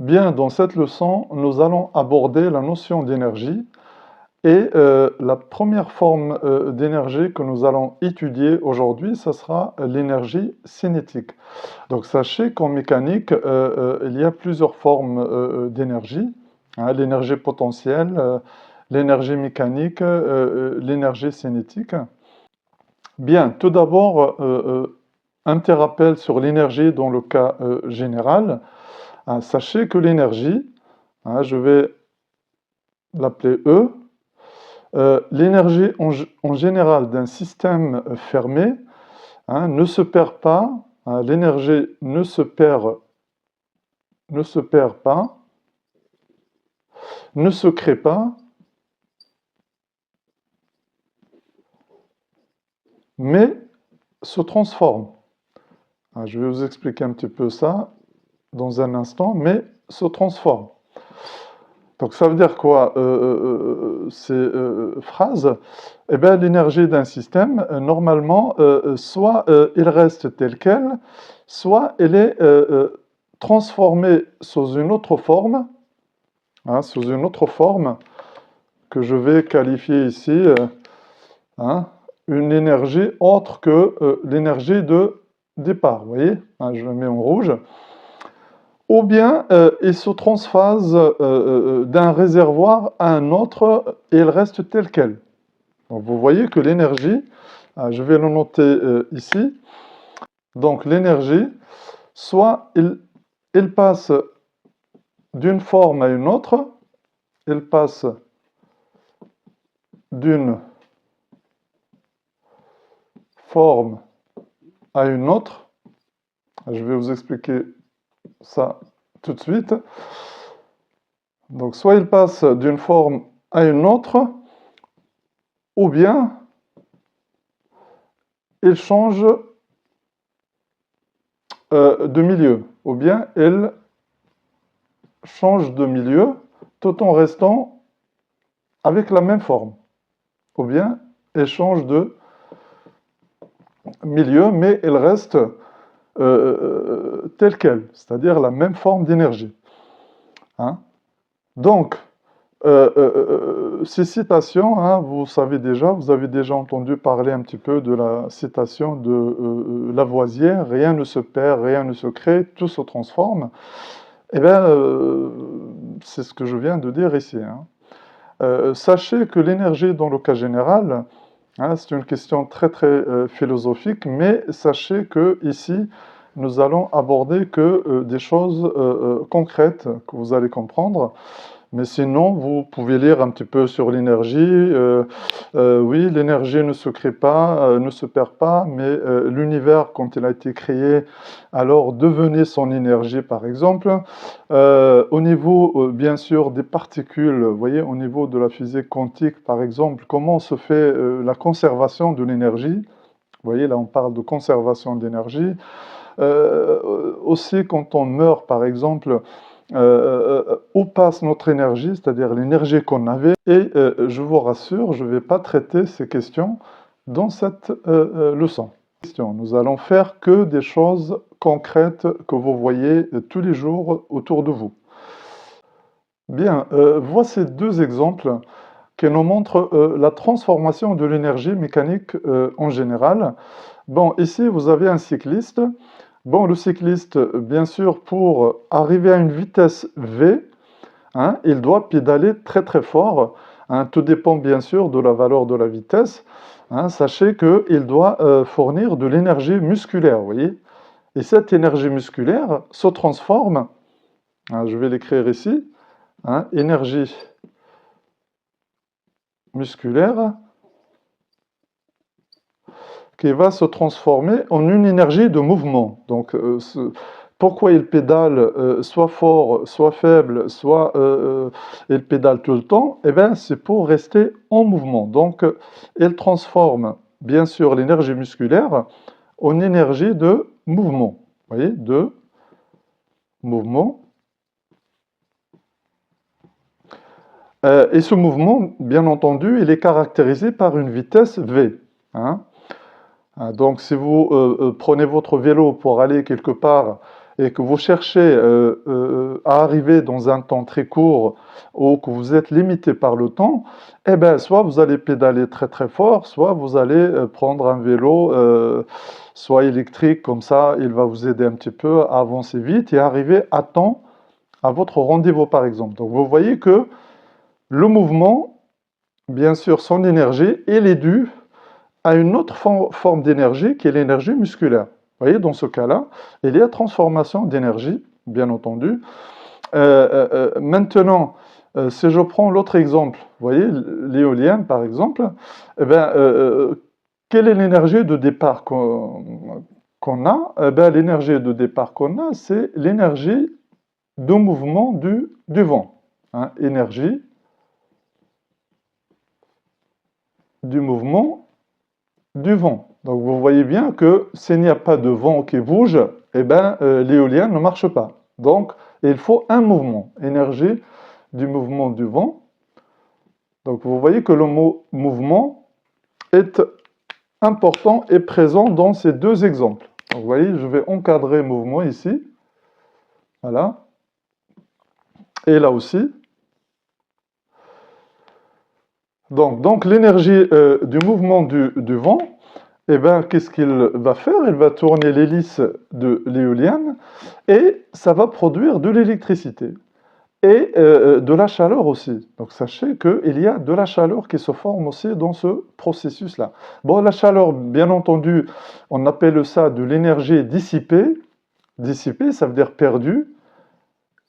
Bien, dans cette leçon, nous allons aborder la notion d'énergie et la première forme d'énergie que nous allons étudier aujourd'hui, ce sera l'énergie cinétique. Donc sachez qu'en mécanique, il y a plusieurs formes d'énergie, hein, l'énergie potentielle, l'énergie mécanique, l'énergie cinétique. Bien, tout d'abord, un petit rappel sur l'énergie dans le cas général. Sachez que l'énergie, je vais l'appeler E, l'énergie en général d'un système fermé ne se perd pas, l'énergie ne se perd pas, ne se crée pas, mais se transforme. Je vais vous expliquer un petit peu ça dans un instant, mais se transforme. Donc ça veut dire quoi ces phrases? Eh bien, l'énergie d'un système, normalement, soit il reste tel quel, soit elle est transformée sous une autre forme, sous une autre forme que je vais qualifier ici, une énergie autre que l'énergie de départ. Vous voyez, je le mets en rouge. Ou bien il se transphase d'un réservoir à un autre et il reste tel quel. Donc vous voyez que l'énergie, je vais le noter ici, donc l'énergie, soit il passe d'une forme à une autre, il passe d'une forme à une autre, je vais vous expliquer ça tout de suite. Donc soit il passe d'une forme à une autre, ou bien il change de milieu, ou bien elle change de milieu tout en restant avec la même forme, ou bien elle change de milieu mais elle reste telle quelle, c'est-à-dire la même forme d'énergie. Donc, ces citations, vous savez déjà, vous avez déjà entendu parler un petit peu de la citation de Lavoisier, rien ne se perd, rien ne se crée, tout se transforme. Eh bien, c'est ce que je viens de dire ici. Sachez que l'énergie dans le cas général, c'est une question très très philosophique, mais sachez que ici, nous allons aborder que des choses concrètes que vous allez comprendre. Mais sinon, vous pouvez lire un petit peu sur l'énergie. Oui, l'énergie ne se crée pas, ne se perd pas, mais l'univers, quand il a été créé, alors devenait son énergie, par exemple. Au niveau, bien sûr, des particules, vous voyez, au niveau de la physique quantique, par exemple, comment se fait la conservation de l'énergie? Vous voyez, là, on parle de conservation d'énergie. Aussi, quand on meurt, par exemple, où passe notre énergie, c'est-à-dire l'énergie qu'on avait. Et je vous rassure, je ne vais pas traiter ces questions dans cette leçon. Nous allons faire que des choses concrètes que vous voyez tous les jours autour de vous. Bien, voici deux exemples qui nous montrent la transformation de l'énergie mécanique en général. Bon, ici, vous avez un cycliste. Bon, le cycliste, bien sûr, pour arriver à une vitesse V, il doit pédaler très très fort. Tout dépend bien sûr de la valeur de la vitesse. Sachez qu'il doit fournir de l'énergie musculaire, vous voyez. Et cette énergie musculaire se transforme, je vais l'écrire ici, énergie musculaire, qui va se transformer en une énergie de mouvement. Donc, pourquoi il pédale soit fort, soit faible, soit il pédale tout le temps? Eh bien, c'est pour rester en mouvement. Donc, il transforme, bien sûr, l'énergie musculaire en énergie de mouvement. Vous voyez, de mouvement. Et ce mouvement, bien entendu, il est caractérisé par une vitesse V. Donc, si vous prenez votre vélo pour aller quelque part et que vous cherchez à arriver dans un temps très court ou que vous êtes limité par le temps, eh ben, soit vous allez pédaler très très fort, soit vous allez prendre un vélo, soit électrique, comme ça, il va vous aider un petit peu à avancer vite et arriver à temps à votre rendez-vous, par exemple. Donc, vous voyez que le mouvement, bien sûr, son énergie, il est dû à une autre forme d'énergie qui est l'énergie musculaire. Vous voyez, dans ce cas-là, il y a transformation d'énergie, bien entendu. Maintenant, si je prends l'autre exemple, vous voyez, l'éolienne par exemple, eh ben, quelle est l'énergie de départ qu'on a? Eh ben, l'énergie de départ qu'on a, c'est l'énergie de mouvement du vent. Hein, énergie du mouvement du vent. Donc vous voyez bien que s'il n'y a pas de vent qui bouge, eh ben, l'éolien ne marche pas. Donc il faut un mouvement, énergie du mouvement du vent. Donc vous voyez que le mot mouvement est important et présent dans ces deux exemples. Donc, vous voyez, je vais encadrer mouvement ici. Voilà. Et là aussi. Donc l'énergie du mouvement du vent, eh ben, qu'est-ce qu'il va faire? Il va tourner l'hélice de l'éolienne et ça va produire de l'électricité et de la chaleur aussi. Donc sachez qu'il y a de la chaleur qui se forme aussi dans ce processus-là. Bon, la chaleur, bien entendu, on appelle ça de l'énergie dissipée. Dissipée, ça veut dire perdue.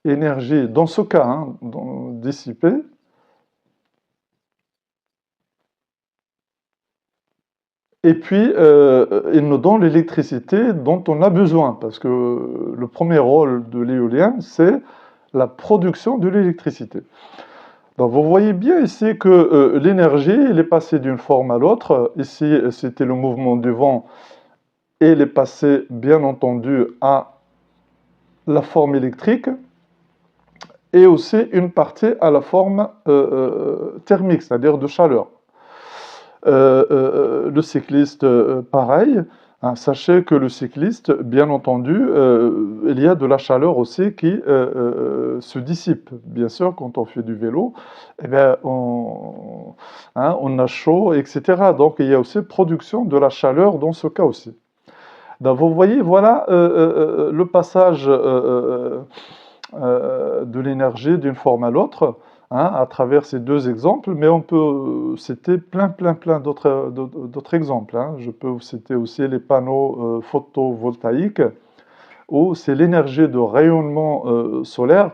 Énergie, dans ce cas, hein, dissipée. Et puis, il nous donne l'électricité dont on a besoin, parce que le premier rôle de l'éolienne, c'est la production de l'électricité. Donc, vous voyez bien ici que l'énergie, elle est passée d'une forme à l'autre. Ici, c'était le mouvement du vent, et elle est passée, bien entendu, à la forme électrique, et aussi une partie à la forme thermique, c'est-à-dire de chaleur. Le cycliste, pareil. Hein, sachez que le cycliste, bien entendu, il y a de la chaleur aussi qui se dissipe. Bien sûr, quand on fait du vélo, eh bien, on a chaud, etc. Donc, il y a aussi production de la chaleur dans ce cas aussi. Donc, vous voyez, voilà le passage de l'énergie d'une forme à l'autre, hein, à travers ces deux exemples, mais on peut citer plein d'autres exemples. Hein. Je peux vous citer aussi les panneaux photovoltaïques, où c'est l'énergie de rayonnement solaire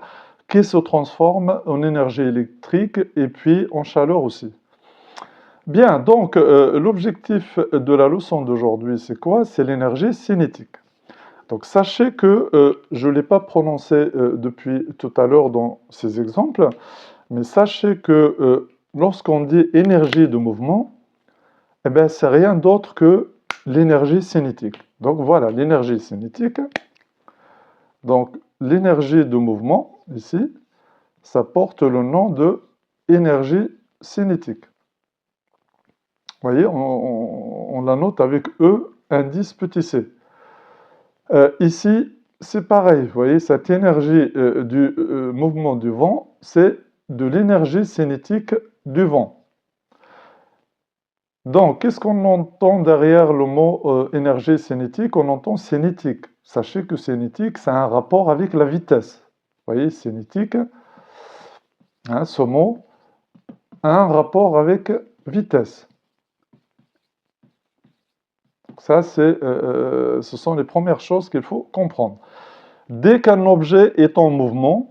qui se transforme en énergie électrique et puis en chaleur aussi. Bien, donc l'objectif de la leçon d'aujourd'hui, c'est quoi? C'est l'énergie cinétique. Donc sachez que je ne l'ai pas prononcé depuis tout à l'heure dans ces exemples, mais sachez que lorsqu'on dit énergie de mouvement, eh bien, c'est rien d'autre que l'énergie cinétique. Donc voilà, l'énergie cinétique. Donc l'énergie de mouvement, ici, ça porte le nom de énergie cinétique. Vous voyez, on la note avec E, indice petit c. Ici, c'est pareil, vous voyez, cette énergie du mouvement du vent, c'est de l'énergie cinétique du vent. Donc, qu'est-ce qu'on entend derrière le mot énergie cinétique? On entend cinétique. Sachez que cinétique, ça a un rapport avec la vitesse. Vous voyez, cinétique, hein, ce mot a un rapport avec vitesse. Ça, ce sont les premières choses qu'il faut comprendre. Dès qu'un objet est en mouvement,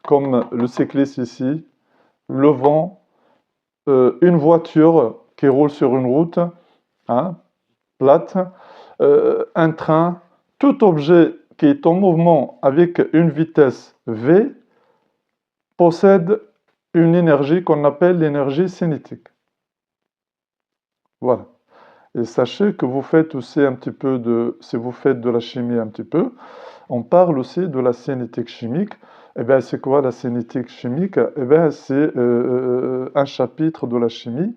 comme le cycliste ici, le vent, une voiture qui roule sur une route, hein, plate, un train, tout objet qui est en mouvement avec une vitesse v possède une énergie qu'on appelle l'énergie cinétique. Voilà. Et sachez que vous faites aussi un petit peu de, si vous faites de la chimie un petit peu, on parle aussi de la cinétique chimique. Eh bien, c'est quoi la cinétique chimique? Eh bien, c'est un chapitre de la chimie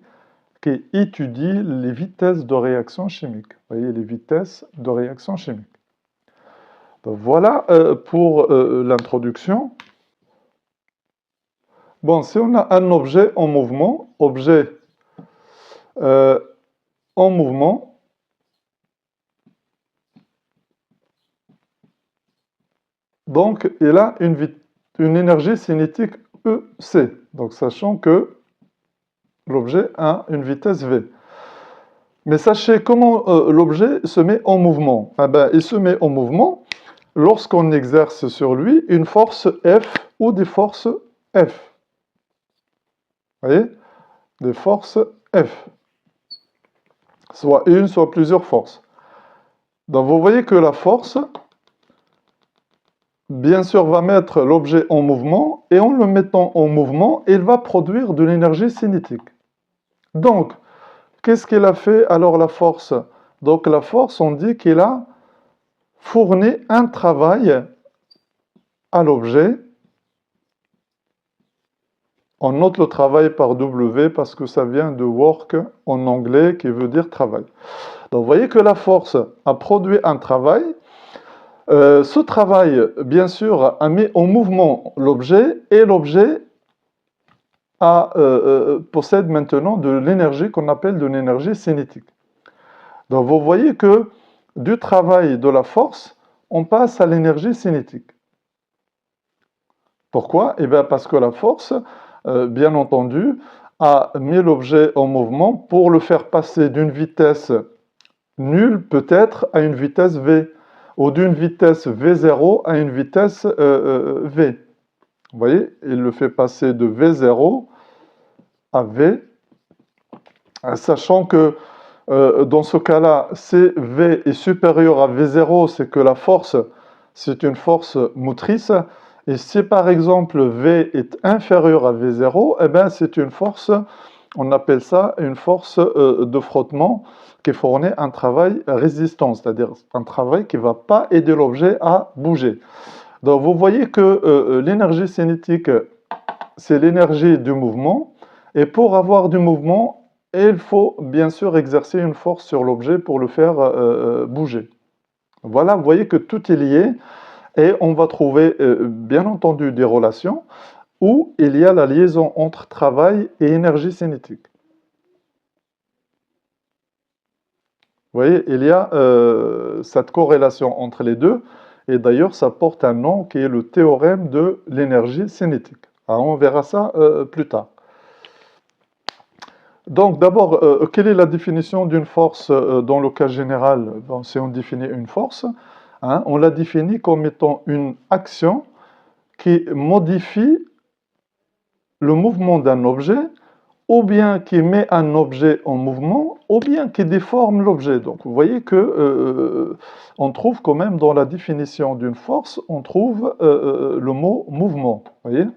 qui étudie les vitesses de réaction chimique. Vous voyez, les vitesses de réaction chimique. Donc, voilà pour l'introduction. Bon, si on a un objet en mouvement, euh, en mouvement, donc il a une énergie cinétique EC. Donc, sachant que l'objet a une vitesse V. Mais sachez comment l'objet se met en mouvement. Eh ben, il se met en mouvement lorsqu'on exerce sur lui une force F ou des forces F. Vous voyez? Des forces F. Soit une, soit plusieurs forces. Donc vous voyez que la force, bien sûr, va mettre l'objet en mouvement, et en le mettant en mouvement, il va produire de l'énergie cinétique. Donc, qu'est-ce qu'il a fait alors la force? Donc la force, on dit qu'il a fourni un travail à l'objet. On note le travail par W parce que ça vient de work en anglais qui veut dire travail. Donc vous voyez que la force a produit un travail. Ce travail, bien sûr, a mis en mouvement l'objet, et l'objet possède maintenant de l'énergie qu'on appelle de l'énergie cinétique. Donc vous voyez que du travail de la force, on passe à l'énergie cinétique. Pourquoi? Eh bien parce que la force, bien entendu, a mis l'objet en mouvement pour le faire passer d'une vitesse nulle peut-être à une vitesse V, ou d'une vitesse V0 à une vitesse V. Vous voyez, il le fait passer de V0 à V, sachant que dans ce cas-là, si V est supérieur à V0, c'est que la force, c'est une force motrice. Et si par exemple V est inférieur à V0, eh bien c'est une force, on appelle ça une force de frottement qui fournit un travail résistant, c'est-à-dire un travail qui ne va pas aider l'objet à bouger. Donc vous voyez que l'énergie cinétique, c'est l'énergie du mouvement, et pour avoir du mouvement, il faut bien sûr exercer une force sur l'objet pour le faire bouger. Voilà, vous voyez que tout est lié. Et on va trouver, bien entendu, des relations où il y a la liaison entre travail et énergie cinétique. Vous voyez, il y a cette corrélation entre les deux, et d'ailleurs, ça porte un nom qui est le théorème de l'énergie cinétique. Alors, on verra ça plus tard. Donc, d'abord, quelle est la définition d'une force dans le cas général? Bon, si on définit une force, hein, on la définit comme étant une action qui modifie le mouvement d'un objet, ou bien qui met un objet en mouvement, ou bien qui déforme l'objet. Donc vous voyez que on trouve quand même dans la définition d'une force, on trouve le mot mouvement. Voyez.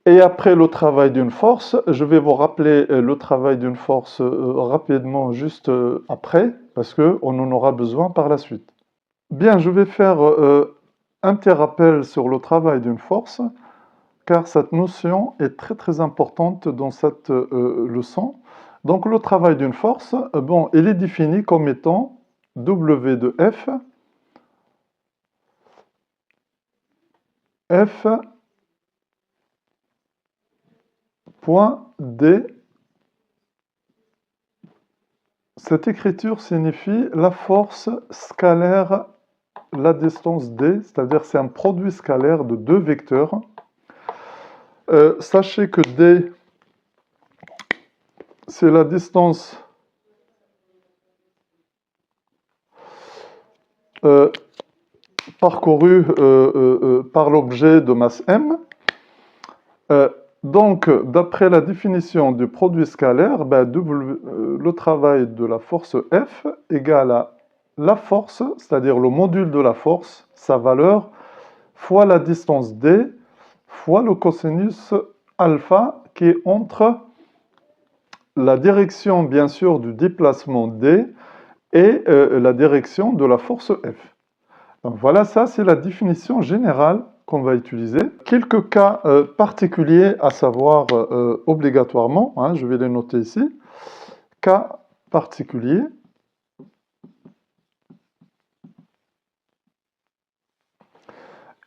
Et après le travail d'une force, je vais vous rappeler le travail d'une force rapidement juste après, parce qu'on en aura besoin par la suite. Bien, je vais faire un petit rappel sur le travail d'une force, car cette notion est très très importante dans cette leçon. Donc le travail d'une force, bon, il est défini comme étant W de F, F point D. Cette écriture signifie la force scalaire, la distance D, c'est-à-dire c'est un produit scalaire de deux vecteurs. Sachez que D, c'est la distance parcourue par l'objet de masse M. Donc, d'après la définition du produit scalaire, ben, le travail de la force F égale à la force, c'est-à-dire le module de la force, sa valeur, fois la distance D, fois le cosinus alpha, qui est entre la direction, bien sûr, du déplacement D et la direction de la force F. Donc voilà, ça c'est la définition générale qu'on va utiliser. Quelques cas particuliers à savoir obligatoirement, hein, je vais les noter ici. Cas particuliers.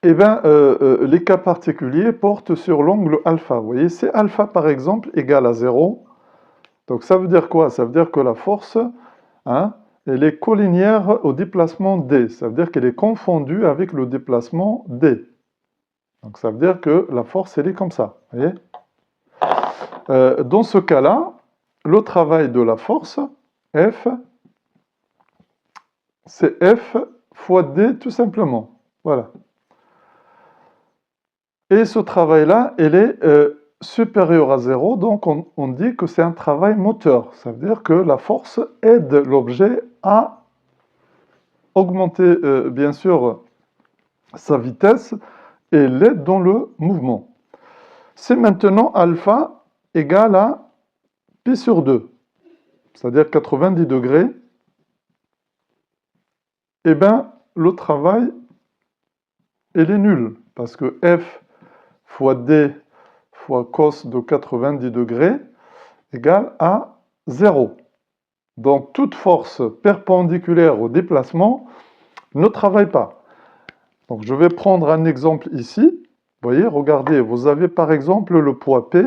Eh bien, les cas particuliers portent sur l'angle alpha. Vous voyez, si alpha, par exemple, égale à 0, donc ça veut dire quoi? Ça veut dire que la force, hein, elle est collinéaire au déplacement D. Ça veut dire qu'elle est confondue avec le déplacement D. Donc ça veut dire que la force, elle est comme ça. Vous voyez? Dans ce cas-là, le travail de la force, F, c'est F fois D tout simplement. Voilà. Et ce travail-là, il est supérieur à 0, donc on dit que c'est un travail moteur. Ça veut dire que la force aide l'objet à augmenter, bien sûr, sa vitesse et l'aide dans le mouvement. C'est maintenant alpha égale à pi sur 2, c'est-à-dire 90 degrés. Eh bien, le travail, il est nul, parce que F fois D fois cos de 90 degrés égale à 0. Donc, toute force perpendiculaire au déplacement ne travaille pas. Donc, je vais prendre un exemple ici. Vous voyez, regardez, vous avez par exemple le poids P.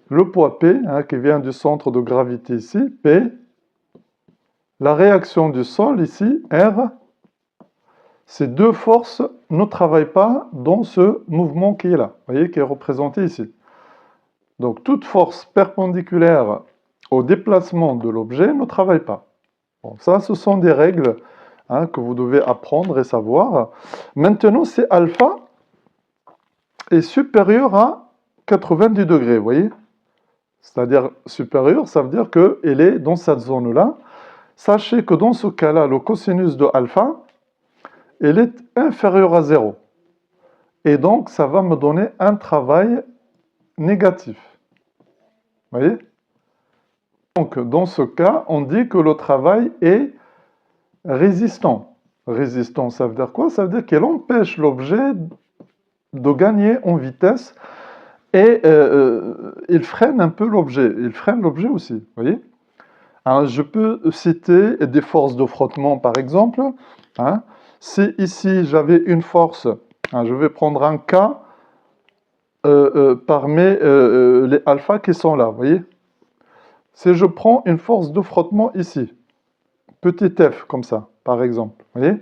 Le poids P, hein, qui vient du centre de gravité ici, P. La réaction du sol ici, R. Ces deux forces ne travaillent pas dans ce mouvement qui est là. Vous voyez, qui est représenté ici. Donc, toute force perpendiculaire au déplacement de l'objet ne travaille pas. Bon, ça, ce sont des règles, hein, que vous devez apprendre et savoir. Maintenant, c'est alpha est supérieur à 90 degrés, vous voyez? C'est-à-dire supérieur, ça veut dire qu'elle est dans cette zone-là. Sachez que dans ce cas-là, le cosinus de alpha, elle est inférieure à 0. Et donc, ça va me donner un travail négatif. Vous voyez? Donc, dans ce cas, on dit que le travail est résistant. Résistant, ça veut dire quoi? Ça veut dire qu'elle empêche l'objet de gagner en vitesse et il freine un peu l'objet. Il freine l'objet aussi, vous voyez? Alors, je peux citer des forces de frottement, par exemple. Hein. Si ici, j'avais une force, hein, je vais prendre un cas parmi les alphas qui sont là, vous voyez? Si je prends une force de frottement ici, petit f, comme ça, par exemple, vous voyez?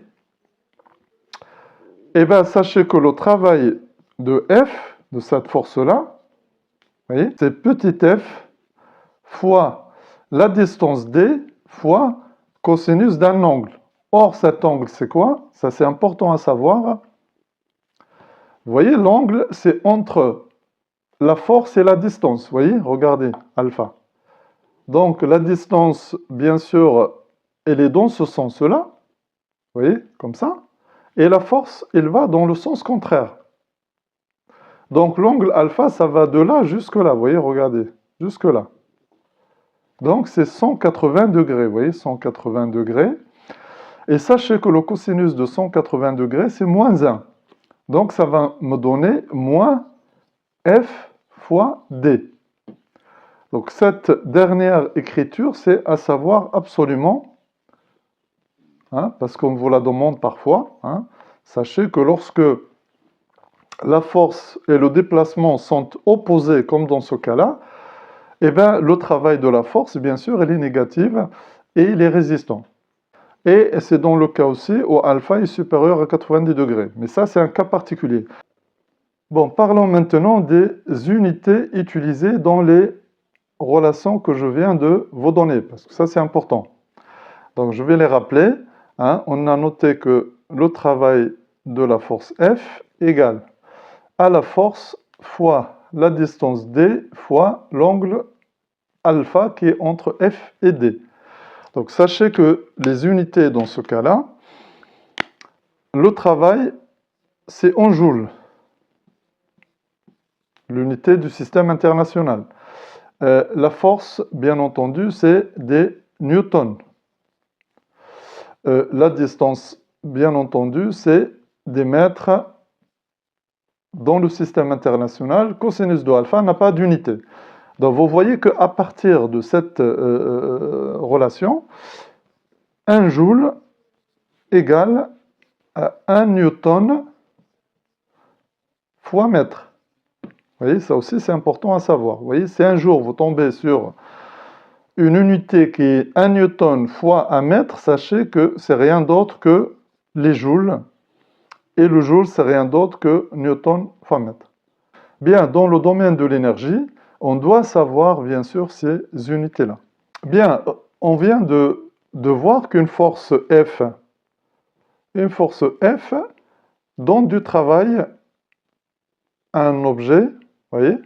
Eh bien, sachez que le travail de F, de cette force-là, vous voyez, c'est petit f fois la distance D fois cosinus d'un angle. Or, cet angle, c'est quoi? Ça, c'est important à savoir. Vous voyez, l'angle, c'est entre la force et la distance. Vous voyez, regardez, alpha. Donc, la distance, bien sûr, elle est dans ce sens-là. Vous voyez, comme ça. Et la force, elle va dans le sens contraire. Donc, l'angle alpha, ça va de là jusque là. Vous voyez, regardez, jusque là. Donc, c'est 180 degrés. Vous voyez, 180 degrés. Et sachez que le cosinus de 180 degrés, c'est moins 1. Donc, ça va me donner moins F fois D. Donc, cette dernière écriture, c'est à savoir absolument, hein, parce qu'on vous la demande parfois, hein, sachez que lorsque la force et le déplacement sont opposés, comme dans ce cas-là, eh bien, le travail de la force, bien sûr, elle est négative et il est résistant. Et c'est dans le cas aussi où alpha est supérieur à 90 degrés. Mais ça, c'est un cas particulier. Bon, parlons maintenant des unités utilisées dans les relations que je viens de vous donner, parce que ça, c'est important. Donc, je vais les rappeler. Hein. On a noté que le travail de la force F égale à la force fois la distance D fois l'angle alpha qui est entre F et D. Donc, sachez que les unités dans ce cas-là, le travail, c'est en joules, l'unité du système international. La force, bien entendu, c'est des newtons. La distance, bien entendu, c'est des mètres dans le système international. Cosinus de alpha n'a pas d'unité. Donc, vous voyez qu'à partir de cette relation, 1 joule égale 1 newton fois mètre. Vous voyez, ça aussi c'est important à savoir. Vous voyez, si un jour vous tombez sur une unité qui est 1 newton fois 1 mètre, sachez que c'est rien d'autre que les joules. Et le joule, c'est rien d'autre que newton fois mètre. Bien, dans le domaine de l'énergie, on doit savoir bien sûr ces unités-là. Bien, on vient de voir qu'une force F, donne du travail à un objet, vous voyez,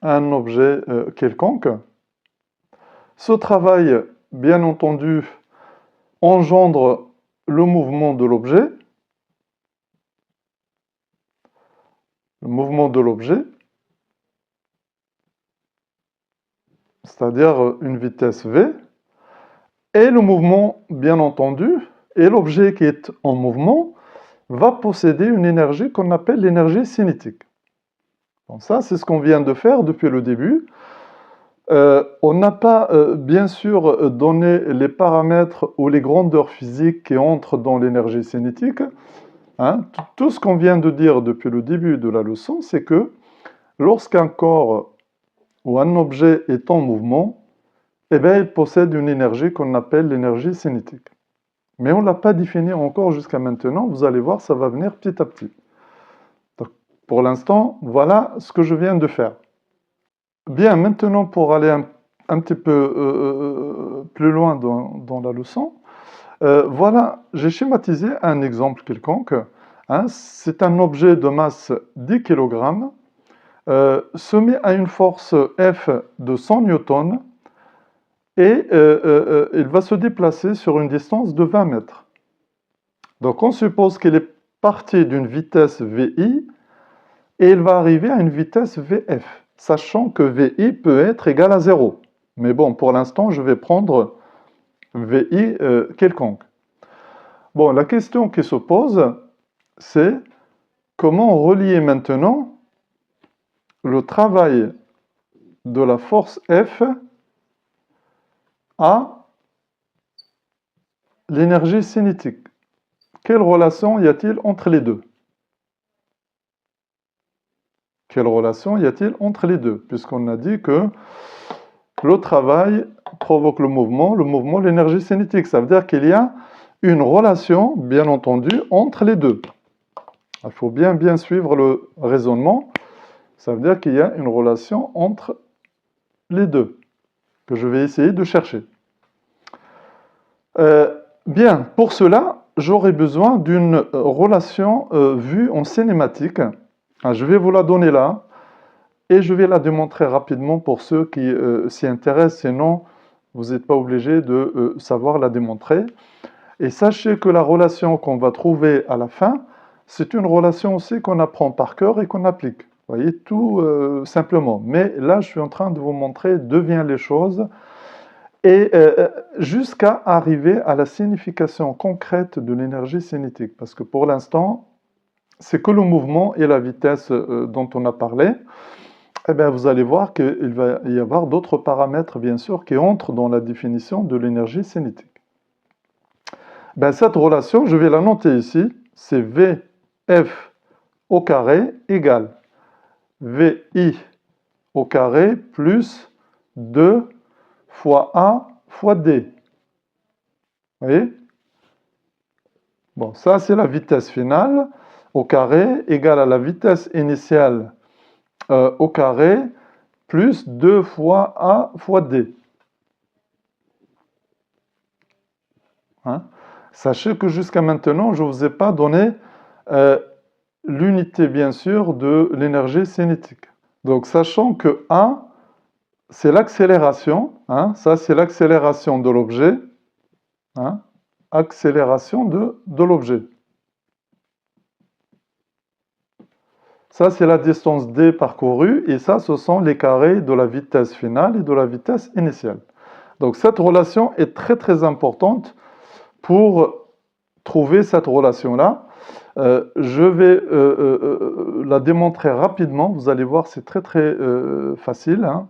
un objet quelconque. Ce travail, bien entendu, engendre le mouvement de l'objet. Le mouvement de l'objet, c'est-à-dire une vitesse v, et le mouvement, bien entendu, et l'objet qui est en mouvement va posséder une énergie qu'on appelle l'énergie cinétique. Bon, ça, c'est ce qu'on vient de faire depuis le début. On n'a pas, bien sûr, donné les paramètres ou les grandeurs physiques qui entrent dans l'énergie cinétique. Hein. Tout ce qu'on vient de dire depuis le début de la leçon, c'est que lorsqu'un corps ou un objet est en mouvement, eh bien, il possède une énergie qu'on appelle l'énergie cinétique. Mais on ne l'a pas définie encore jusqu'à maintenant. Vous allez voir, ça va venir petit à petit. Donc, pour l'instant, voilà ce que je viens de faire. Bien, maintenant, pour aller un petit peu plus loin dans la leçon, voilà, j'ai schématisé un exemple quelconque. Hein, c'est un objet de masse 10 kg, soumis à une force F de 100 newtons, et il va se déplacer sur une distance de 20 mètres. Donc on suppose qu'il est parti d'une vitesse VI et il va arriver à une vitesse VF, sachant que VI peut être égal à 0. Mais bon, pour l'instant, je vais prendre VI quelconque. Bon, la question qui se pose, c'est comment relier maintenant le travail de la force F à l'énergie cinétique. Quelle relation y a-t-il entre les deux? Quelle relation y a-t-il entre les deux? Puisqu'on a dit que le travail provoque le mouvement, l'énergie cinétique. Ça veut dire qu'il y a une relation, bien entendu, entre les deux. Il faut bien suivre le raisonnement. Ça veut dire qu'il y a une relation entre les deux, que je vais essayer de chercher. Bien, pour cela, j'aurai besoin d'une relation vue en cinématique. Je vais vous la donner là, et je vais la démontrer rapidement pour ceux qui s'y intéressent, sinon vous n'êtes pas obligé de savoir la démontrer. Et sachez que la relation qu'on va trouver à la fin, c'est une relation aussi qu'on apprend par cœur et qu'on applique. Vous voyez, tout simplement. Mais là, je suis en train de vous montrer d'où viennent les choses, et jusqu'à arriver à la signification concrète de l'énergie cinétique. Parce que pour l'instant, c'est que le mouvement et la vitesse dont on a parlé. Eh bien, vous allez voir qu'il va y avoir d'autres paramètres, bien sûr, qui entrent dans la définition de l'énergie cinétique. Ben, cette relation, je vais la noter ici, c'est VF au carré égale VI au carré plus 2 fois A fois D. Vous voyez? Bon, ça c'est la vitesse finale au carré égale à la vitesse initiale au carré plus 2 fois A fois D. Hein? Sachez que jusqu'à maintenant, je ne vous ai pas donné l'unité, bien sûr, de l'énergie cinétique. Donc, sachant que A, c'est l'accélération, hein, ça c'est l'accélération de l'objet, hein, accélération de l'objet. Ça c'est la distance D parcourue, et ça ce sont les carrés de la vitesse finale et de la vitesse initiale. Donc cette relation est très importante pour trouver cette relation-là. Je vais la démontrer rapidement, vous allez voir c'est très facile. Hein.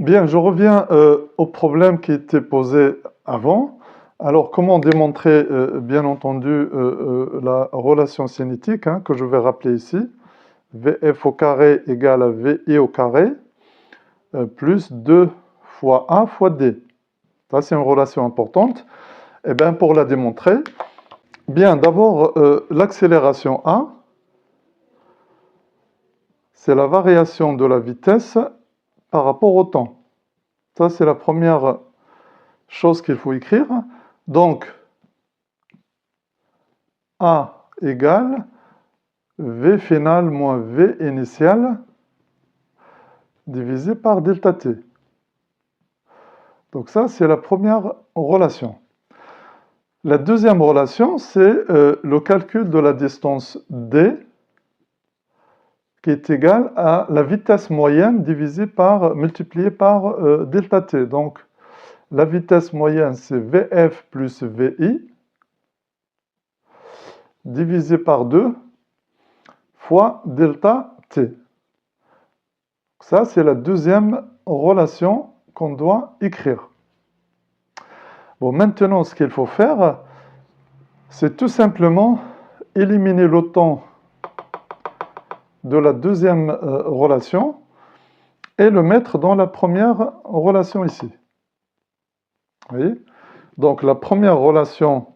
Bien, je reviens au problème qui était posé avant. Alors, comment démontrer, bien entendu, la relation cinétique hein, que je vais rappeler ici? Vf au carré égale à Vi au carré plus 2 fois A fois D. Ça, c'est une relation importante. Et bien, pour la démontrer, bien, d'abord, l'accélération A, c'est la variation de la vitesse par rapport au temps. Ça, c'est la première chose qu'il faut écrire. Donc, A égale V final moins V initial divisé par delta T. Donc ça, c'est la première relation. La deuxième relation, c'est le calcul de la distance D qui est égale à la vitesse moyenne multipliée par delta T. Donc, la vitesse moyenne, c'est Vf plus Vi divisé par 2 fois delta T. Ça, c'est la deuxième relation qu'on doit écrire. Bon, maintenant, ce qu'il faut faire, c'est tout simplement éliminer le temps de la deuxième relation et le mettre dans la première relation ici. Vous voyez? Donc, la première relation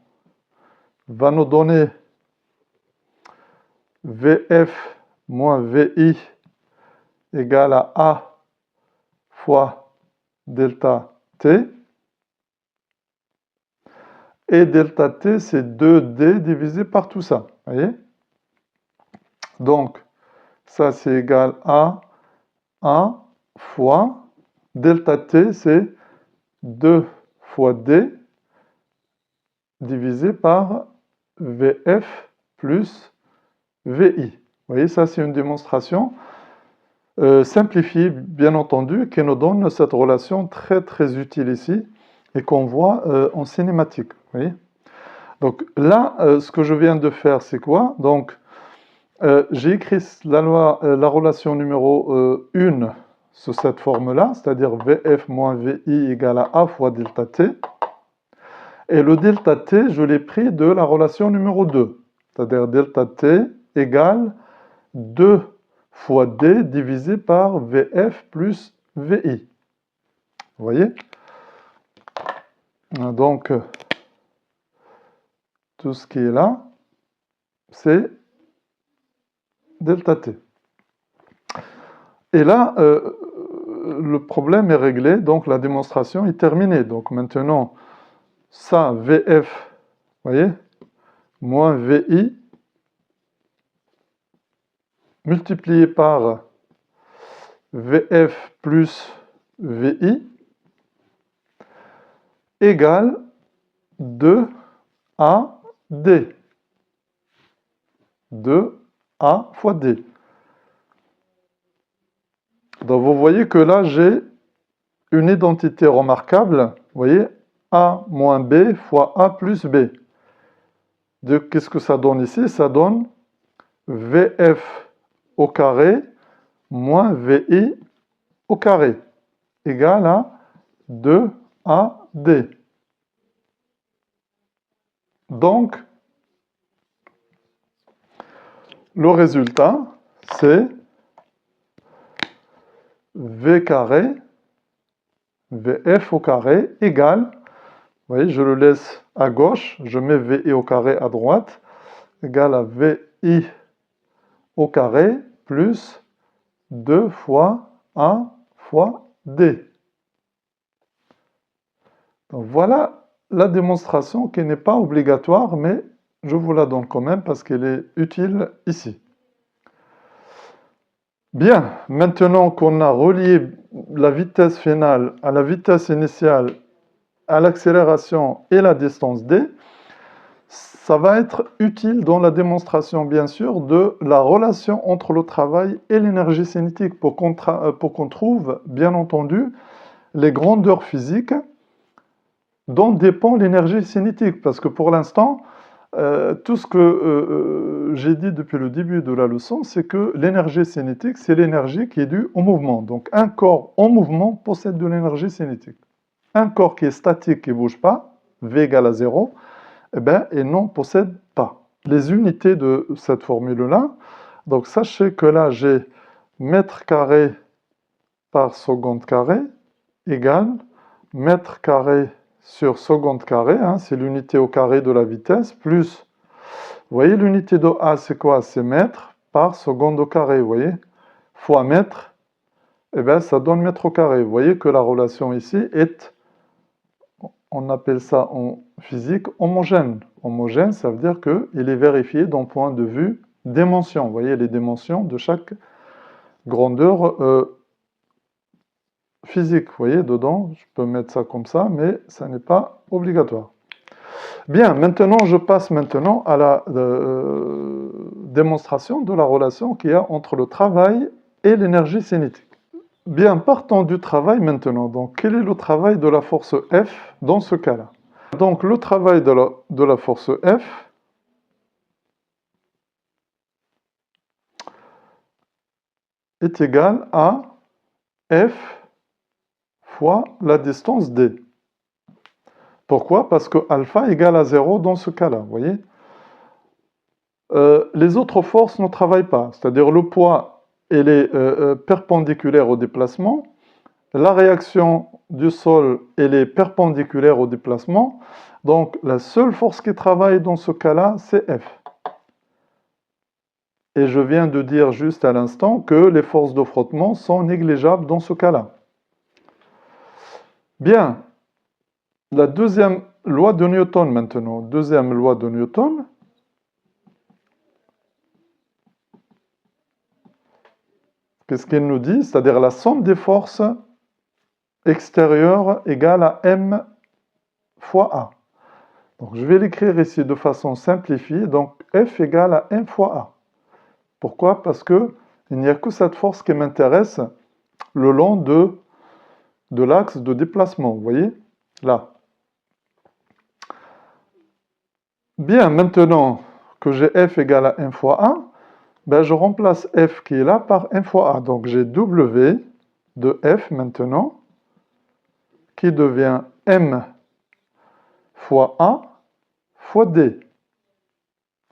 va nous donner Vf moins Vi égale à A fois delta T. Et delta T, c'est 2D divisé par tout ça. Vous voyez? Donc, ça, c'est égal à A fois delta T, c'est 2 fois D divisé par Vf plus Vi. Vous voyez, ça, c'est une démonstration simplifiée, bien entendu, qui nous donne cette relation très, très utile ici et qu'on voit en cinématique. Vous voyez? Donc là, ce que je viens de faire, c'est quoi? Donc, j'ai écrit la relation numéro 1 sous cette forme-là, c'est-à-dire Vf moins Vi égale à A fois delta T. Et le delta T, je l'ai pris de la relation numéro 2, c'est-à-dire delta T égale 2 fois D divisé par Vf plus Vi. Vous voyez? Donc, tout ce qui est là, c'est delta T. Et là, le problème est réglé, donc la démonstration est terminée. Donc maintenant, ça, Vf, vous voyez, moins Vi, multiplié par Vf plus Vi, égale 2AD. 2A fois D. Donc vous voyez que là, j'ai une identité remarquable. Vous voyez, A moins B fois A plus B. Qu'est-ce que ça donne ici? Ça donne Vf au carré moins Vi au carré égale à 2AD. Donc, le résultat, c'est V carré, Vf au carré égale, vous voyez, je le laisse à gauche, je mets Vi au carré à droite, égale à Vi au carré plus 2 fois A fois D. Donc voilà la démonstration qui n'est pas obligatoire, mais je vous la donne quand même parce qu'elle est utile ici. Bien, maintenant qu'on a relié la vitesse finale à la vitesse initiale, à l'accélération et la distance d, ça va être utile dans la démonstration, bien sûr, de la relation entre le travail et l'énergie cinétique pour qu'on trouve, bien entendu, les grandeurs physiques dont dépend l'énergie cinétique. Parce que pour l'instant, tout ce que j'ai dit depuis le début de la leçon, c'est que l'énergie cinétique, c'est l'énergie qui est due au mouvement. Donc un corps en mouvement possède de l'énergie cinétique. Un corps qui est statique, qui ne bouge pas, V égale à 0, eh bien, et n'en possède pas. Les unités de cette formule-là, donc sachez que là, j'ai mètre carré par seconde carré égale mètre carré sur seconde carré, hein, c'est l'unité au carré de la vitesse, plus, vous voyez, l'unité de A, c'est quoi? C'est mètre par seconde au carré, vous voyez, fois mètre, et bien, ça donne mètre au carré. Vous voyez que la relation ici est, on appelle ça en physique, homogène. Homogène, ça veut dire qu'il est vérifié d'un point de vue dimension. Vous voyez les dimensions de chaque grandeur physique. Vous voyez, dedans, je peux mettre ça comme ça, mais ça n'est pas obligatoire. Bien, maintenant, je passe maintenant à la démonstration de la relation qu'il y a entre le travail et l'énergie cinétique. Bien, partons du travail maintenant. Donc, quel est le travail de la force F dans ce cas-là? Donc, le travail de la force F est égal à F fois la distance D. Pourquoi? Parce que alpha égale à 0 dans ce cas-là, vous voyez? Les autres forces ne travaillent pas, c'est-à-dire le poids, elle est perpendiculaire au déplacement, la réaction du sol, elle est perpendiculaire au déplacement, donc la seule force qui travaille dans ce cas-là, c'est F. Et je viens de dire juste à l'instant que les forces de frottement sont négligeables dans ce cas-là. Bien, la deuxième loi de Newton maintenant. Deuxième loi de Newton. Qu'est-ce qu'elle nous dit? C'est-à-dire la somme des forces extérieures égale à M fois A. Donc je vais l'écrire ici de façon simplifiée. Donc F égale à M fois A. Pourquoi? Parce qu'il n'y a que cette force qui m'intéresse le long de l'axe de déplacement. Vous voyez? Là. Bien, maintenant que j'ai F égale à M fois A, ben je remplace F qui est là par M fois A. Donc j'ai W de F maintenant qui devient M fois A fois D.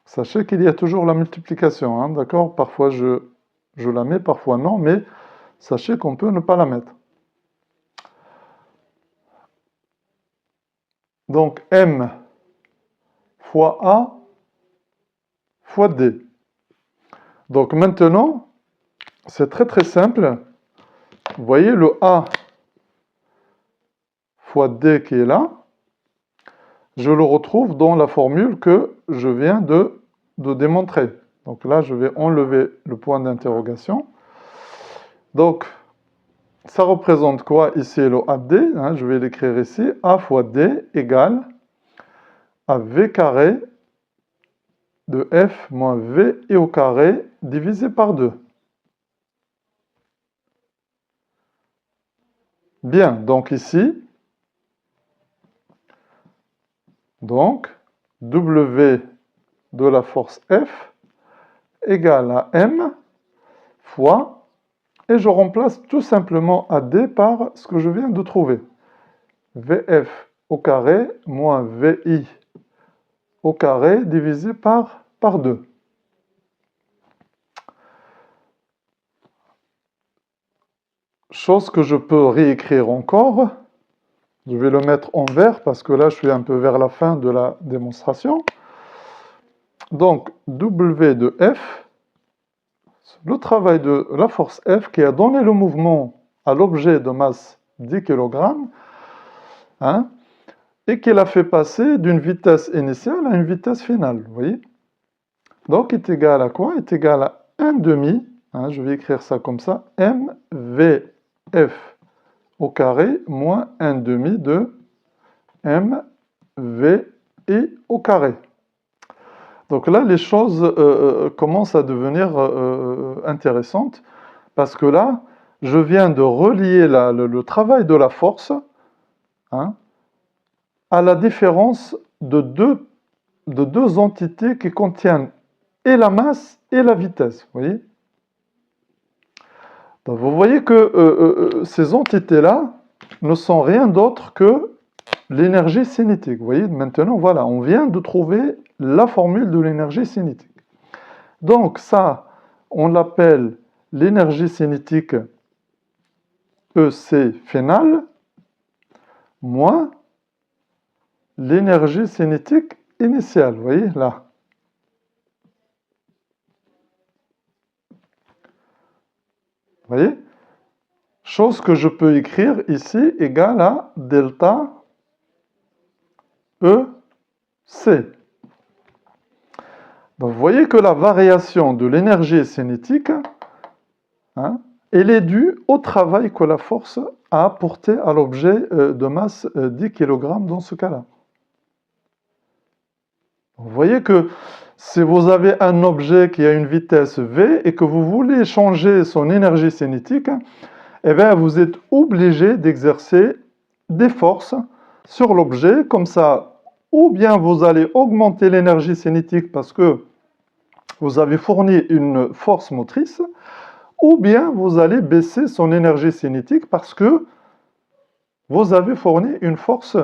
Sachez qu'il y a toujours la multiplication, hein, d'accord? Parfois je la mets, parfois non, mais sachez qu'on peut ne pas la mettre. Donc M fois A fois D. Donc maintenant, c'est très très simple. Vous voyez le A fois D qui est là, je le retrouve dans la formule que je viens de démontrer. Donc là, je vais enlever le point d'interrogation. Donc, ça représente quoi ici le AD, hein, je vais l'écrire ici, A fois D égale à V carré de F moins V et au carré divisé par 2. Bien, donc ici, donc W de la force F égale à M fois, et je remplace tout simplement AD par ce que je viens de trouver. VF au carré moins VI au carré divisé par 2. Chose que je peux réécrire encore. Je vais le mettre en vert parce que là, je suis un peu vers la fin de la démonstration. Donc, W de F, le travail de la force F qui a donné le mouvement à l'objet de masse 10 kg, hein, et qui l'a fait passer d'une vitesse initiale à une vitesse finale, vous voyez? Donc, est égal à quoi? Est égal à 1 demi, hein, je vais écrire ça comme ça, MVF au carré moins 1 demi de MVI au carré. Donc là, les choses commencent à devenir intéressantes parce que là, je viens de relier le travail de la force, hein, à la différence de deux entités qui contiennent et la masse et la vitesse. Vous voyez? Donc vous voyez que ces entités-là ne sont rien d'autre que l'énergie cinétique. Vous voyez, maintenant, voilà, on vient de trouver la formule de l'énergie cinétique. Donc ça, on l'appelle l'énergie cinétique EC finale moins l'énergie cinétique initiale. Vous voyez, là. Vous voyez? Chose que je peux écrire ici égale à delta EC. Donc, vous voyez que la variation de l'énergie cinétique, hein, elle est due au travail que la force a apporté à l'objet de masse 10 kg dans ce cas-là. Vous voyez que si vous avez un objet qui a une vitesse v et que vous voulez changer son énergie cinétique, eh bien, vous êtes obligé d'exercer des forces sur l'objet, comme ça, ou bien vous allez augmenter l'énergie cinétique parce que vous avez fourni une force motrice, ou bien vous allez baisser son énergie cinétique parce que vous avez fourni une force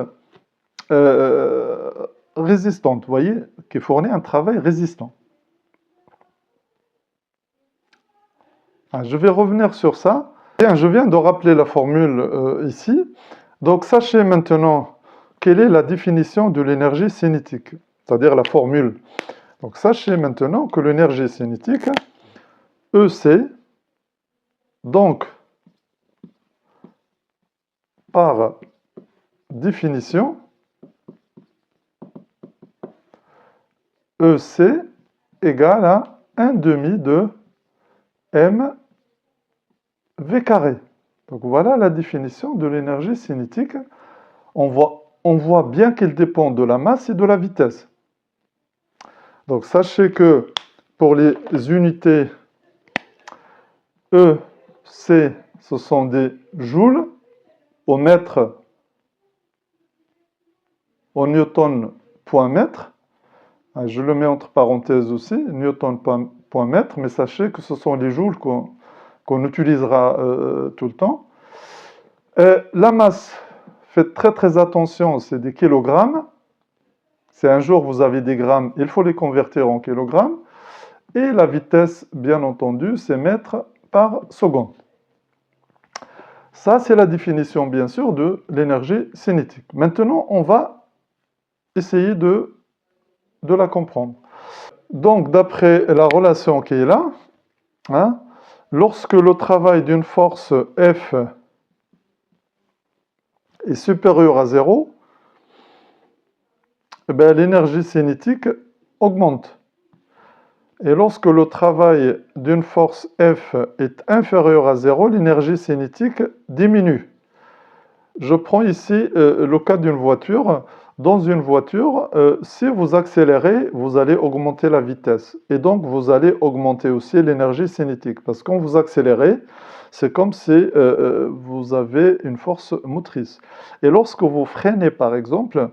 résistante, vous voyez, qui fournit un travail résistant. Je vais revenir sur ça. Bien, je viens de rappeler la formule ici. Donc, sachez maintenant quelle est la définition de l'énergie cinétique, c'est-à-dire la formule. Donc, sachez maintenant que l'énergie cinétique, EC, donc, par définition, EC égale à 1 demi de m v carré. Donc voilà la définition de l'énergie cinétique. On voit bien qu'elle dépend de la masse et de la vitesse. Donc sachez que pour les unités E, C, ce sont des joules au mètre, au newton point mètre. Je le mets entre parenthèses aussi, newton point mètre, mais sachez que ce sont les joules qu'on utilisera tout le temps. La masse, faites très très attention, c'est des kilogrammes. Si un jour vous avez des grammes, il faut les convertir en kilogrammes. Et la vitesse, bien entendu, c'est mètres par seconde. Ça, c'est la définition, bien sûr, de l'énergie cinétique. Maintenant, on va essayer de la comprendre. Donc, d'après la relation qui est là, hein, lorsque le travail d'une force F est supérieur à 0, eh bien, l'énergie cinétique augmente. Et lorsque le travail d'une force F est inférieur à 0, l'énergie cinétique diminue. Je prends ici le cas d'une voiture. Dans une voiture, si vous accélérez, vous allez augmenter la vitesse. Et donc, vous allez augmenter aussi l'énergie cinétique. Parce que quand vous accélérez, c'est comme si vous avez une force motrice. Et lorsque vous freinez, par exemple,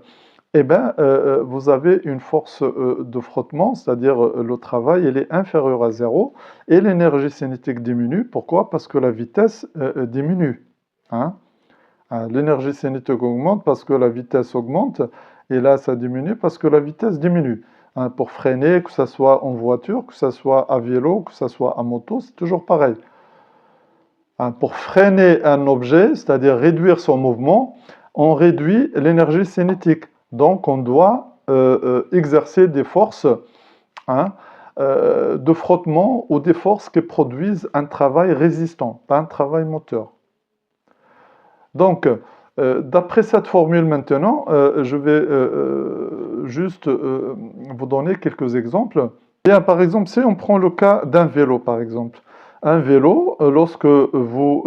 eh bien, vous avez une force de frottement, c'est-à-dire le travail, il est inférieur à 0 et l'énergie cinétique diminue. Pourquoi? Parce que la vitesse diminue. Hein? L'énergie cinétique augmente parce que la vitesse augmente, et là, ça diminue parce que la vitesse diminue. Hein, pour freiner, que ce soit en voiture, que ce soit à vélo, que ce soit à moto, c'est toujours pareil. Hein, pour freiner un objet, c'est-à-dire réduire son mouvement, on réduit l'énergie cinétique. Donc, on doit exercer des forces, hein, de frottement ou des forces qui produisent un travail résistant, pas un travail moteur. Donc, d'après cette formule maintenant, je vais juste vous donner quelques exemples. Bien, par exemple, si on prend le cas d'un vélo, par exemple. Un vélo, lorsque vous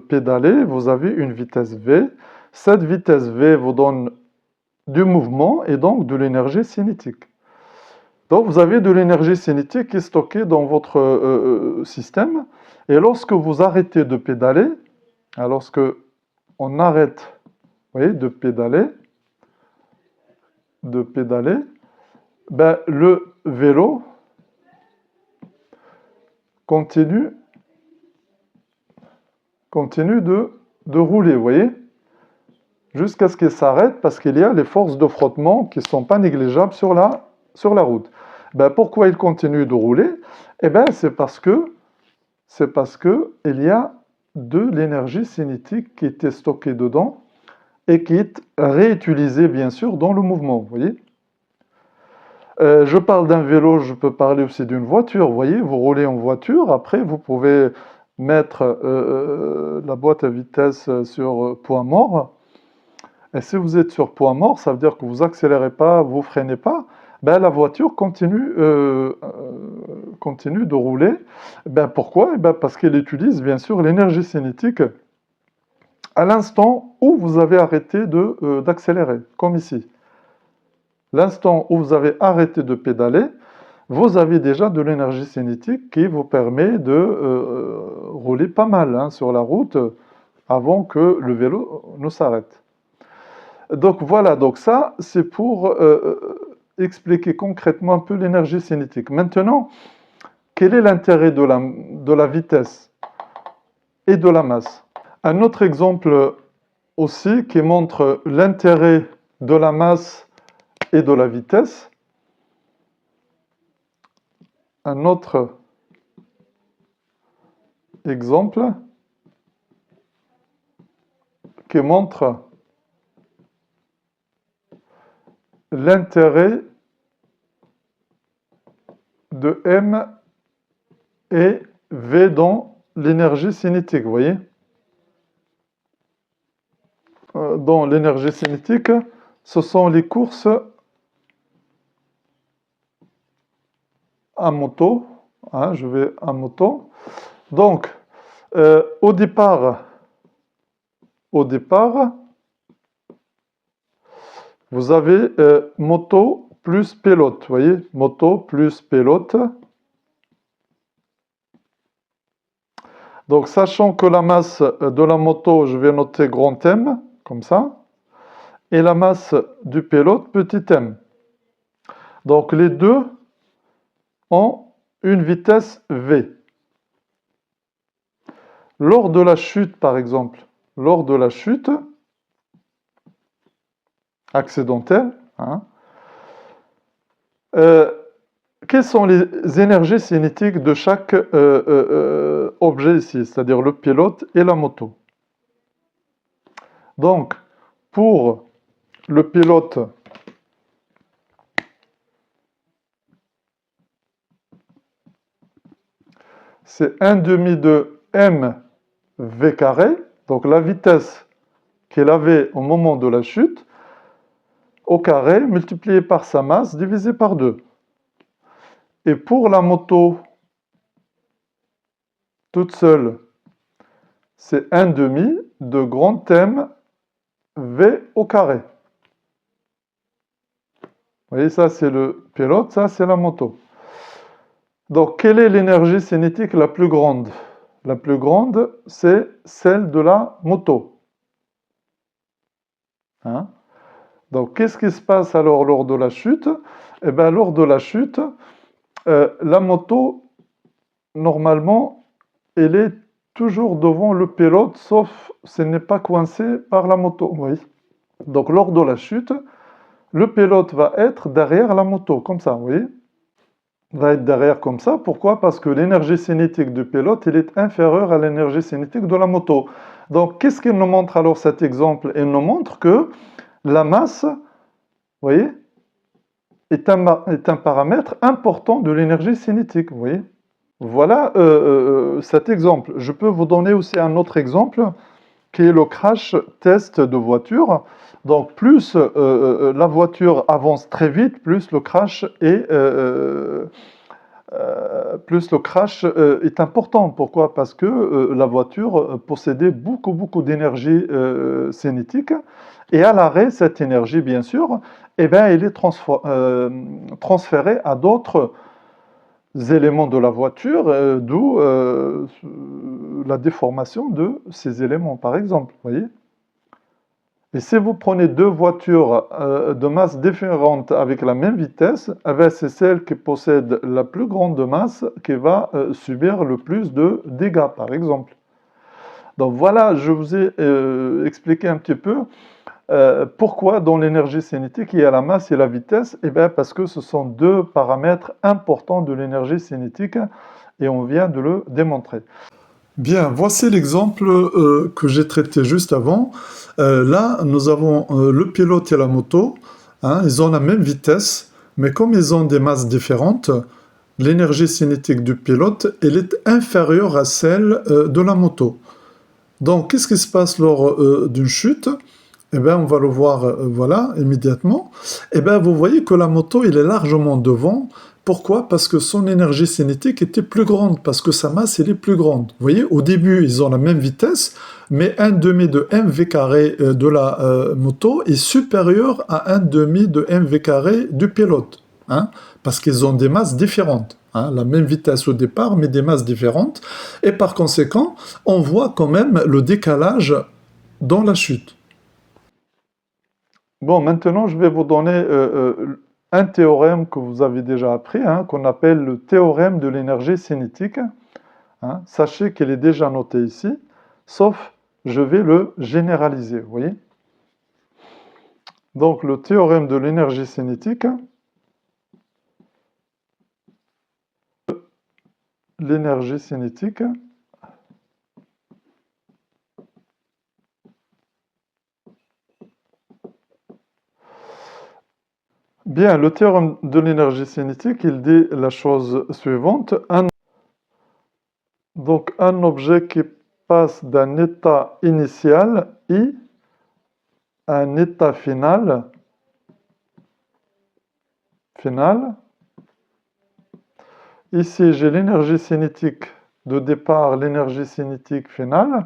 pédalez, vous avez une vitesse V. Cette vitesse V vous donne du mouvement et donc de l'énergie cinétique. Donc, vous avez de l'énergie cinétique qui est stockée dans votre système. Et lorsque vous arrêtez de pédaler, lorsque on arrête, vous voyez, de pédaler, ben, le vélo continue de rouler, vous voyez. jusqu'à ce qu'elle s'arrête parce qu'il y a les forces de frottement qui ne sont pas négligeables sur la route. Ben, pourquoi il continue de rouler? Eh ben, c'est parce que il y a de l'énergie cinétique qui était stockée dedans et qui est réutilisée, bien sûr, dans le mouvement. Vous voyez? Je parle d'un vélo, je peux parler aussi d'une voiture. Vous voyez, vous roulez en voiture, après, vous pouvez mettre la boîte à vitesse sur point mort. Et si vous êtes sur point mort, ça veut dire que vous accélérez pas, vous freinez pas. Ben, la voiture continue de rouler. Ben, pourquoi? Eh ben, parce qu'elle utilise bien sûr l'énergie cinétique à l'instant où vous avez arrêté d'accélérer, comme ici. L'instant où vous avez arrêté de pédaler, vous avez déjà de l'énergie cinétique qui vous permet de rouler pas mal hein, sur la route avant que le vélo ne s'arrête. Donc voilà, donc ça c'est pour expliquer concrètement un peu l'énergie cinétique. Maintenant, quel est l'intérêt de la vitesse et de la masse? Un autre exemple aussi qui montre l'intérêt de la masse et de la vitesse. Un autre exemple qui montre l'intérêt de M et V dans l'énergie cinétique, vous voyez? Dans l'énergie cinétique, ce sont les courses à moto. Hein, je vais à moto. Donc, au départ, vous avez moto plus pilote. Vous voyez? Moto plus pilote. Donc, sachant que la masse de la moto, je vais noter grand M, comme ça. Et la masse du pilote, petit m. Donc, les deux ont une vitesse v. Lors de la chute, par exemple, lors de la chute accidentelle, hein, quelles sont les énergies cinétiques de chaque objet ici, c'est-à-dire le pilote et la moto? Donc, pour le pilote, c'est 1 demi de mv carré, donc la vitesse qu'il avait au moment de la chute, au carré, multiplié par sa masse, divisé par 2. Et pour la moto toute seule, c'est 1 demi de grand M V au carré. Vous voyez, ça c'est le pilote, ça c'est la moto. Donc, quelle est l'énergie cinétique la plus grande? La plus grande, c'est celle de la moto. Hein? Donc, qu'est-ce qui se passe alors lors de la chute? Eh bien, lors de la chute, la moto, normalement, elle est toujours devant le pilote, sauf si elle n'est pas coincée par la moto. Oui. Donc, lors de la chute, le pilote va être derrière la moto, comme ça, vous voyez? Va être derrière comme ça. Pourquoi? Parce que l'énergie cinétique du pilote, elle est inférieure à l'énergie cinétique de la moto. Donc, qu'est-ce qu'il nous montre alors cet exemple? Il nous montre que la masse, vous voyez, est un paramètre important de l'énergie cinétique, vous voyez? Voilà cet exemple. Je peux vous donner aussi un autre exemple qui est le crash test de voiture. Donc, plus la voiture avance très vite, plus le crash est important. Pourquoi? Parce que la voiture possédait beaucoup d'énergie cinétique. Et à l'arrêt, cette énergie, bien sûr, eh ben, elle est transférée à d'autres éléments de la voiture, d'où la déformation de ces éléments, par exemple. Voyez? Et si vous prenez deux voitures de masse différentes avec la même vitesse, eh ben, c'est celle qui possède la plus grande masse qui va subir le plus de dégâts, par exemple. Donc voilà, je vous ai expliqué un petit peu Pourquoi dans l'énergie cinétique il y a la masse et la vitesse? Eh bien parce que ce sont deux paramètres importants de l'énergie cinétique et on vient de le démontrer. Bien, voici l'exemple que j'ai traité juste avant. Là, nous avons le pilote et la moto. Hein, ils ont la même vitesse, mais comme ils ont des masses différentes, l'énergie cinétique du pilote, elle est inférieure à celle de la moto. Donc, qu'est-ce qui se passe lors d'une chute? Eh bien, on va le voir, voilà, immédiatement. Eh bien, vous voyez que la moto, il est largement devant. Pourquoi? Parce que son énergie cinétique était plus grande, parce que sa masse, elle est plus grande. Vous voyez, au début, ils ont la même vitesse, mais 1 demi de mv carré de la moto est supérieur à 1 demi de mv carré du pilote. Hein, parce qu'ils ont des masses différentes. Hein, la même vitesse au départ, mais des masses différentes. Et par conséquent, on voit quand même le décalage dans la chute. Bon, maintenant, je vais vous donner un théorème que vous avez déjà appris, hein, qu'on appelle le théorème de l'énergie cinétique. Hein. Sachez qu'il est déjà noté ici, sauf je vais le généraliser, vous voyez? Donc, le théorème de l'énergie cinétique, l'énergie cinétique, bien, le théorème de l'énergie cinétique, il dit la chose suivante. Donc, un objet qui passe d'un état initial, I, à un état final, Ici, j'ai l'énergie cinétique de départ, l'énergie cinétique finale.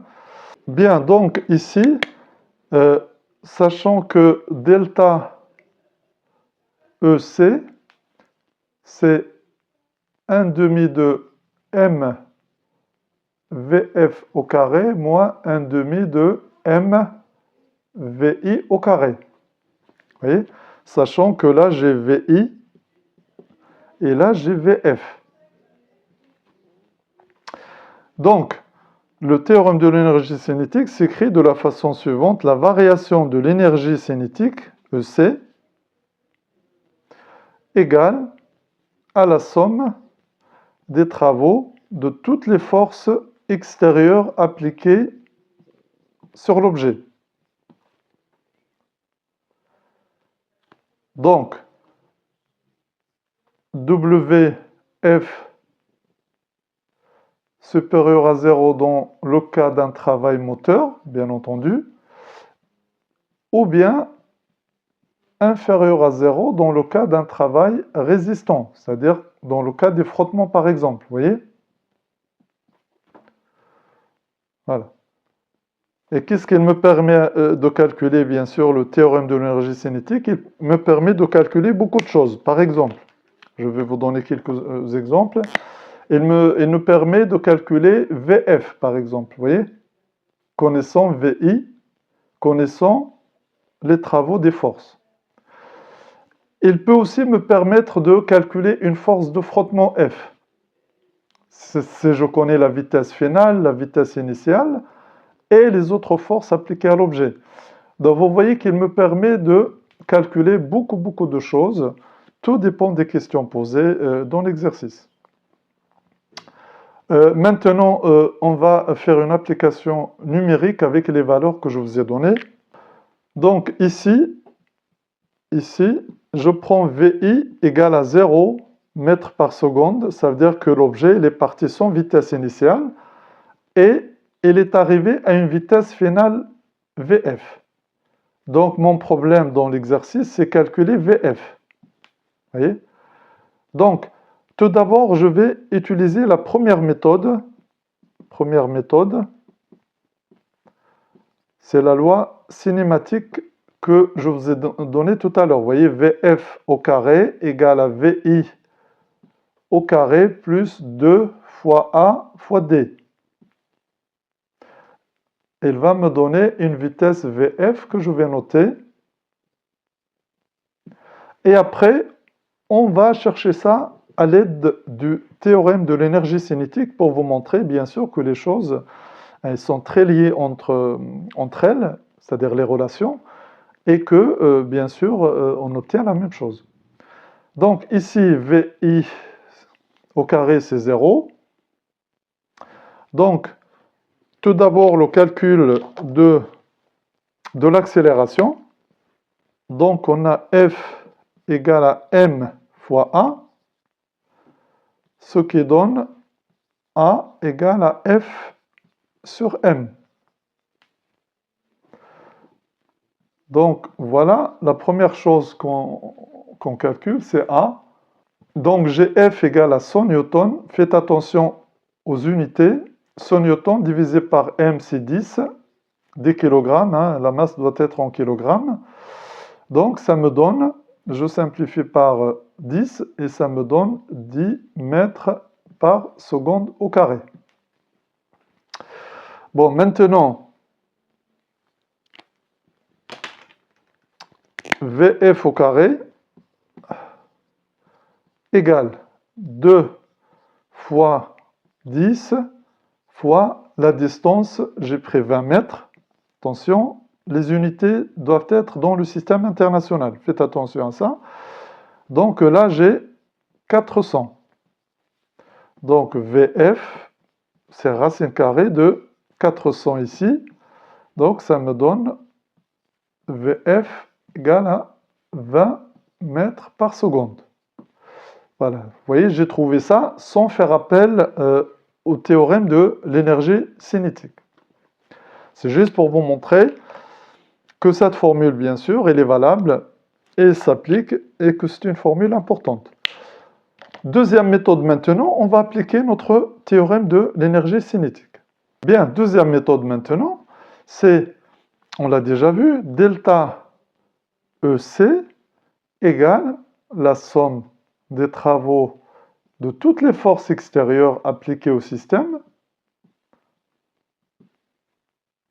Bien, donc ici, sachant que delta EC, c'est 1 demi de m VF au carré moins 1 demi de m VI au carré. Vous voyez? Sachant que là, j'ai VI et là, j'ai VF. Donc, le théorème de l'énergie cinétique s'écrit de la façon suivante. La variation de l'énergie cinétique, EC, égale à la somme des travaux de toutes les forces extérieures appliquées sur l'objet. Donc, WF supérieur à 0 dans le cas d'un travail moteur, bien entendu, ou bien inférieur à 0 dans le cas d'un travail résistant, c'est-à-dire dans le cas des frottements par exemple, vous voyez? Voilà. Et qu'est-ce qu'il me permet de calculer? Bien sûr, le théorème de l'énergie cinétique, il me permet de calculer beaucoup de choses. Par exemple, je vais vous donner quelques exemples. Il nous permet de calculer VF, par exemple, vous voyez? Connaissant VI, connaissant les travaux des forces. Il peut aussi me permettre de calculer une force de frottement F. Si je connais la vitesse finale, la vitesse initiale et les autres forces appliquées à l'objet. Donc vous voyez qu'il me permet de calculer beaucoup de choses. Tout dépend des questions posées dans l'exercice. Maintenant, on va faire une application numérique avec les valeurs que je vous ai données. Donc ici, je prends VI égale à 0 mètres par seconde. Ça veut dire que l'objet est parti sans vitesse initiale et il est arrivé à une vitesse finale VF. Donc mon problème dans l'exercice, c'est calculer VF. Vous voyez? Donc, tout d'abord, je vais utiliser la première méthode. Première méthode, c'est la loi cinématique que je vous ai donnée tout à l'heure. Vous voyez, VF au carré égale à VI au carré plus 2 fois A fois D. Il va me donner une vitesse VF que je vais noter. Et après, on va chercher ça à l'aide du théorème de l'énergie cinétique pour vous montrer, bien sûr, que les choses elles sont très liées entre elles, c'est-à-dire les relations. et que, bien sûr, on obtient la même chose. Donc ici, VI au carré, c'est 0. Donc, tout d'abord, le calcul de l'accélération. Donc, on a F égale à M fois A, ce qui donne A égale à F sur M. Donc, voilà, la première chose qu'on calcule, c'est A. Donc, j'ai F égale à 100 newtons. Faites attention aux unités. 100 newtons divisé par M, c'est 10 kilogrammes. Hein, la masse doit être en kilogrammes. Donc, ça me donne, je simplifie par 10, et ça me donne 10 mètres par seconde au carré. Bon, maintenant, VF au carré égale 2 fois 10 fois la distance, j'ai pris 20 mètres. Attention, les unités doivent être dans le système international. Faites attention à ça. Donc là, j'ai 400. Donc VF, c'est racine carrée de 400 ici. Donc ça me donne VF égale à 20 mètres par seconde. Voilà, vous voyez, j'ai trouvé ça sans faire appel au théorème de l'énergie cinétique. C'est juste pour vous montrer que cette formule, bien sûr, elle est valable et s'applique et que c'est une formule importante. Deuxième méthode maintenant, on va appliquer notre théorème de l'énergie cinétique. Bien, deuxième méthode maintenant, c'est, on l'a déjà vu, delta EC égale la somme des travaux de toutes les forces extérieures appliquées au système.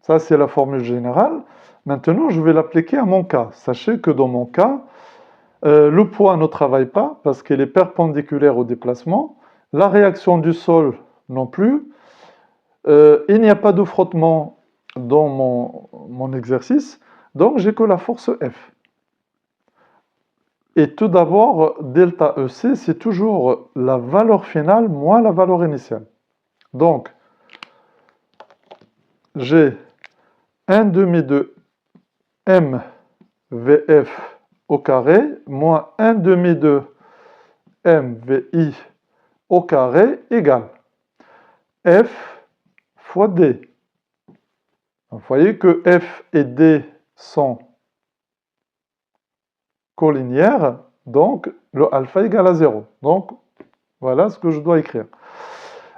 Ça, c'est la formule générale. Maintenant, je vais l'appliquer à mon cas. Sachez que dans mon cas, le poids ne travaille pas parce qu'il est perpendiculaire au déplacement. La réaction du sol non plus. Il n'y a pas de frottement dans mon exercice. Donc, j'ai que la force F. Et tout d'abord, delta EC, c'est toujours la valeur finale moins la valeur initiale. Donc, j'ai 1 demi de MVF au carré moins 1 demi de MVI au carré égale F fois D. Vous voyez que F et D sont collinéaires, donc le alpha égale à 0. Donc, voilà ce que je dois écrire.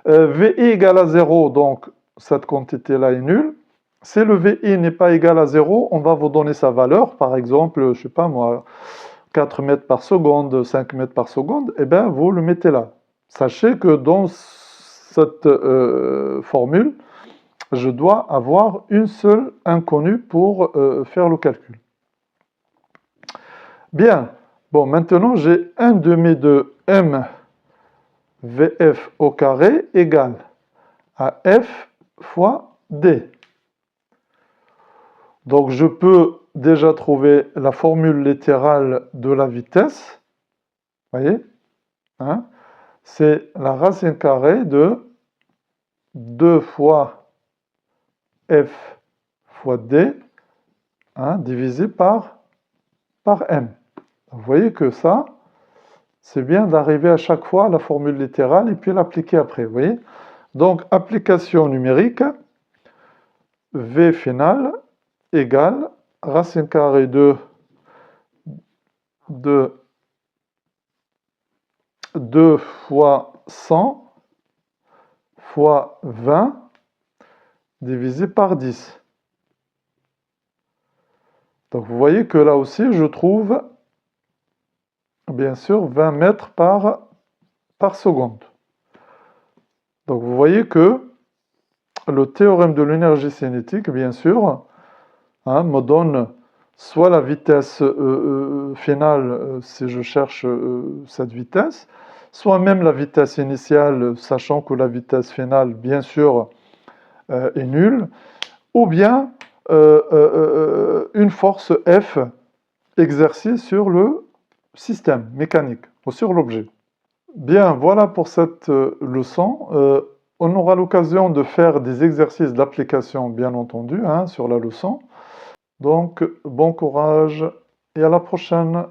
VI égale à 0, donc cette quantité-là est nulle. Si le VI n'est pas égal à 0, on va vous donner sa valeur, par exemple, je ne sais pas moi, 4 mètres par seconde, 5 mètres par seconde, et bien vous le mettez là. Sachez que dans cette formule, je dois avoir une seule inconnue pour faire le calcul. Bien, bon, maintenant j'ai 1 demi de MVF au carré égale à F fois D. Donc je peux déjà trouver la formule littérale de la vitesse. Vous voyez, hein? C'est la racine carrée de 2 fois F fois D, hein, divisé par M. Vous voyez que ça, c'est bien d'arriver à chaque fois à la formule littérale et puis l'appliquer après. Vous voyez? Donc, application numérique, V final égale racine carrée de 2 fois 100 fois 20 divisé par 10. Donc vous voyez que là aussi, je trouve, bien sûr, 20 mètres par seconde. Donc vous voyez que le théorème de l'énergie cinétique, bien sûr, hein, me donne soit la vitesse finale, si je cherche cette vitesse, soit même la vitesse initiale, sachant que la vitesse finale, bien sûr, est nulle, ou bien une force F exercée sur le système mécanique ou sur l'objet. Bien, voilà pour cette leçon. On aura l'occasion de faire des exercices d'application, bien entendu, hein, sur la leçon. Donc, bon courage et à la prochaine.